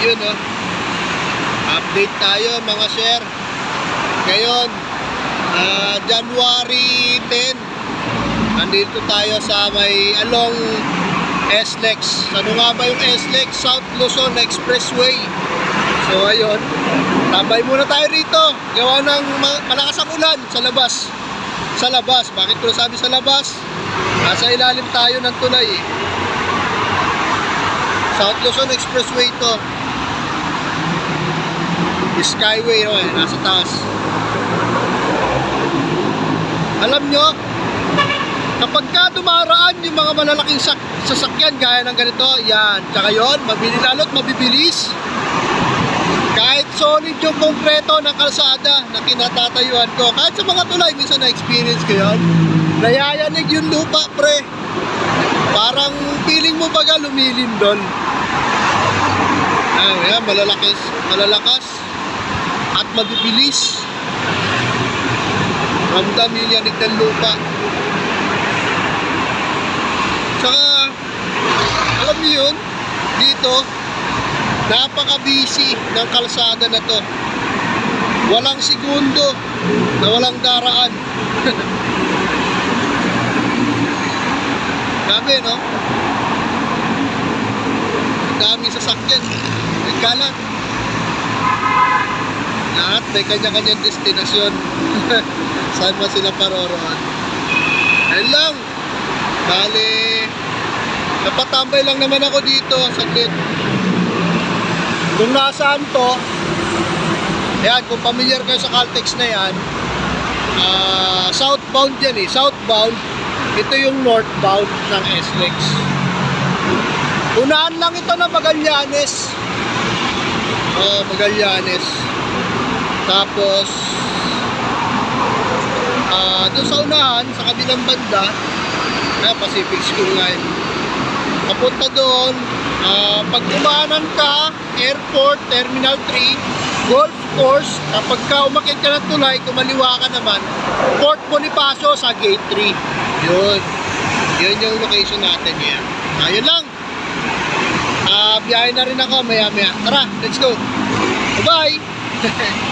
Yun oh. Update tayo mga sir. Ngayon, January 10. Nandito tayo sa may along SLEX. Ano nga ba yung SLEX? South Luzon Expressway. So ayun, tambay muna tayo rito. Gawa ng malakas ang ulan sa labas. Sa labas, bakit ko nasabi sa labas? Nasa ilalim tayo ng tulay eh. South Luzon Expressway to. Skyway no, nasa taas. Alam nyo, kapag ka dumaraan yung mga malalaking sasakyan gaya ng ganito, yan, tsaka yun, lalo't mabibilis. Kahit solid yung konkreto ng kalsada na kinatatayuan ko, kahit sa mga tulay, minsan na-experience ko yun, nayayanig yung lupa, pre. Parang feeling mo baga lumilindol. Ayan, malalakas at mabibilis. Ramdam yung yanig ng lupa. Tsaka, alam niyo yun, dito, napaka-busy ng kalsada na to. Walang segundo na walang daraan. Dami, no? Dami sasakyan. Nagkalat. Lahat may kanya-kanyang destinasyon. Saan ba sila paroroon? Ayun lang. Bali, napatambay lang naman ako dito saglit. Kung nasaan to, ayan, kung familiar kayo sa Caltex na yan, southbound yan eh. Southbound, ito yung northbound ng SLEX. Unahan lang ito na Magallanes. Magallanes. Tapos doon sa unahan, sa kabilang banda, Pacific School Line. Papunta doon, pag umanan ka, Airport, Terminal 3, Golf Course, kapag ka umakit ka ng tulay, kumaliwa ka naman, Port Bonifacio sa Gate 3. Yun. Yun yung location natin yan. Ayun lang. Biyahe na rin ako maya-maya. Tara, let's go. Bye-bye!